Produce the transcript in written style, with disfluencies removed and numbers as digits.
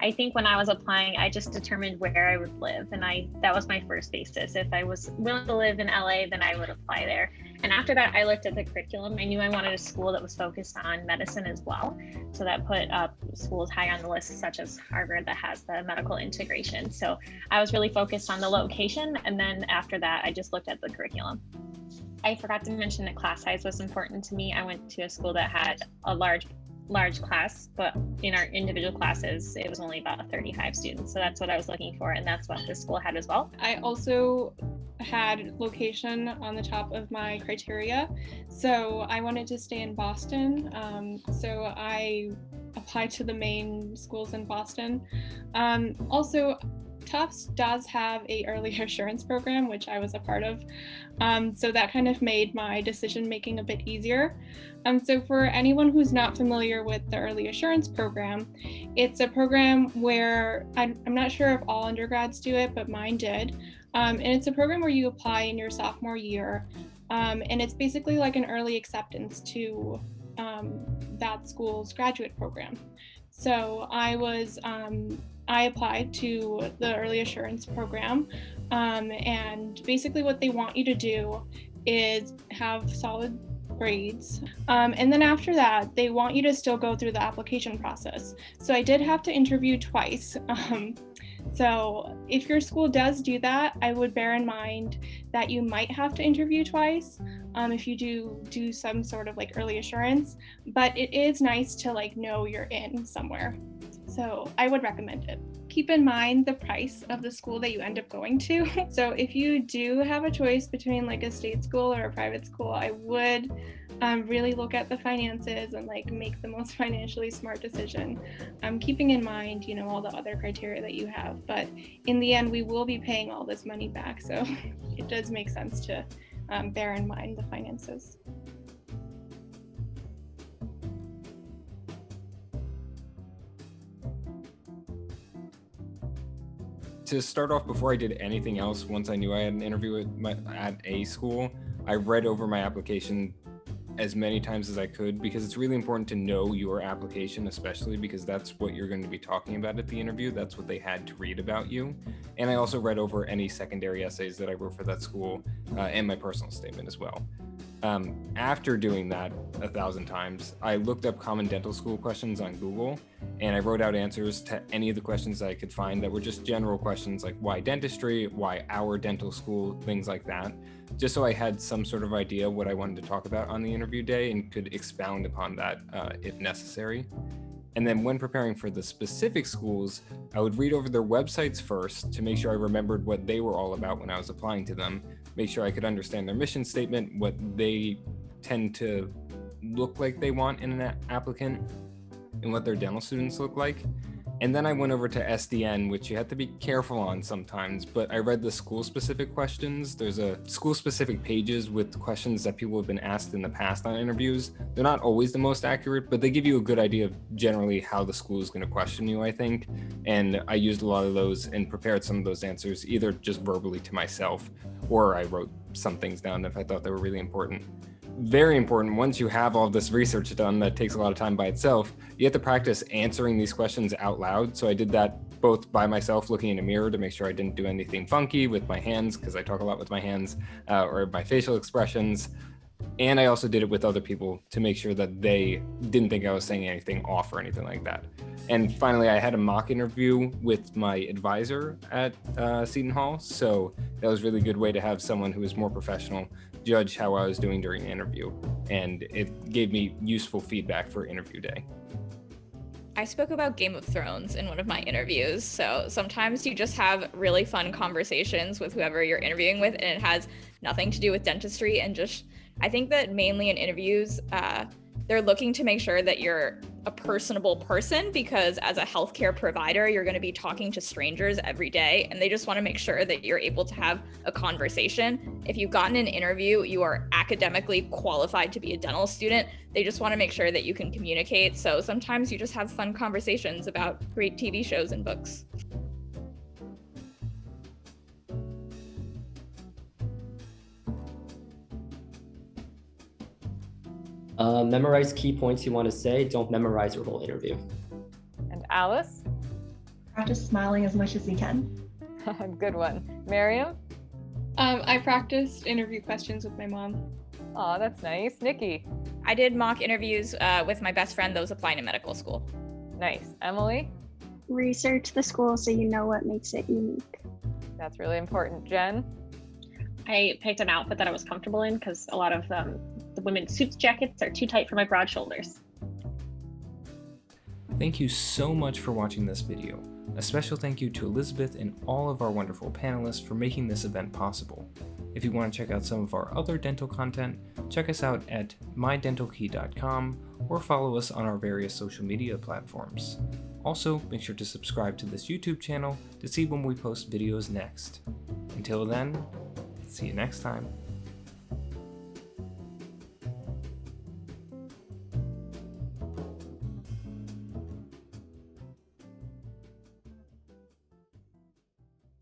I think when I was applying, I just determined where I would live, and that was my first basis. If I was willing to live in LA, then I would apply there. And after that, I looked at the curriculum. I knew I wanted a school that was focused on medicine as well. So that put up schools high on the list, such as Harvard, that has the medical integration. So I was really focused on the location. And then after that, I just looked at the curriculum. I forgot to mention that class size was important to me. I went to a school that had a large class, but in our individual classes, it was only about 35 students. So that's what I was looking for. And that's what this school had as well. I also had location on the top of my criteria. So I wanted to stay in Boston. So I applied to the main schools in Boston. Also, Tufts does have a early assurance program, which I was a part of. So that kind of made my decision making a bit easier. So for anyone who's not familiar with the early assurance program, it's a program where I'm not sure if all undergrads do it, but mine did. And it's a program where you apply in your sophomore year. And it's basically like an early acceptance to that school's graduate program. So I applied to the early assurance program, and basically what they want you to do is have solid grades. And then after that, they want you to still go through the application process. So I did have to interview twice. So if your school does do that, I would bear in mind that you might have to interview twice if you do some sort of like early assurance, but it is nice to like know you're in somewhere. So I would recommend it. Keep in mind the price of the school that you end up going to. So if you do have a choice between like a state school or a private school, I would really look at the finances and like make the most financially smart decision. Keeping in mind, you know, all the other criteria that you have, but in the end, we will be paying all this money back. So it does make sense to bear in mind the finances. To start off, before I did anything else, once I knew I had an interview at a school, I read over my application as many times as I could, because it's really important to know your application, especially because that's what you're going to be talking about at the interview. That's what they had to read about you. And I also read over any secondary essays that I wrote for that school and my personal statement as well. After doing that 1,000 times, I looked up common dental school questions on Google, and I wrote out answers to any of the questions I could find that were just general questions like why dentistry, why our dental school, things like that, just so I had some sort of idea what I wanted to talk about on the interview day and could expound upon that if necessary. And then when preparing for the specific schools, I would read over their websites first to make sure I remembered what they were all about when I was applying to them, make sure I could understand their mission statement, what they tend to look like they want in an applicant, and what their dental students look like. And then I went over to SDN, which you have to be careful on sometimes, but I read the school-specific questions. There's a school-specific pages with questions that people have been asked in the past on interviews. They're not always the most accurate, but they give you a good idea of generally how the school is going to question you, I think. And I used a lot of those and prepared some of those answers, either just verbally to myself, or I wrote some things down if I thought they were really important. Very important, once you have all this research done that takes a lot of time by itself, you have to practice answering these questions out loud. So I did that both by myself, looking in a mirror to make sure I didn't do anything funky with my hands, because I talk a lot with my hands, or my facial expressions. And I also did it with other people to make sure that they didn't think I was saying anything off or anything like that. And finally, I had a mock interview with my advisor at Seton Hall. So that was a really good way to have someone who was more professional judge how I was doing during the interview. And it gave me useful feedback for interview day. I spoke about Game of Thrones in one of my interviews. So sometimes you just have really fun conversations with whoever you're interviewing with, and it has nothing to do with dentistry. And just, I think that mainly in interviews, they're looking to make sure that you're a personable person, because as a healthcare provider, you're going to be talking to strangers every day, and they just want to make sure that you're able to have a conversation. If you've gotten an interview, you are academically qualified to be a dental student. They just want to make sure that you can communicate. So sometimes you just have fun conversations about great TV shows and books. Memorize key points you want to say. Don't memorize your whole interview. And Alice? Practice smiling as much as you can. Good one. Mariam? I practiced interview questions with my mom. Aw, that's nice. NIcki? I did mock interviews with my best friend that was applying to medical school. Nice. Emily? Research the school so you know what makes it unique. That's really important. Jenn? I picked an outfit that I was comfortable in because a lot of the women's suits jackets are too tight for my broad shoulders. Thank you so much for watching this video. A special thank you to Elizabeth and all of our wonderful panelists for making this event possible. If you want to check out some of our other dental content, check us out at mydentalkey.com or follow us on our various social media platforms. Also, make sure to subscribe to this YouTube channel to see when we post videos next. Until then, see you next time.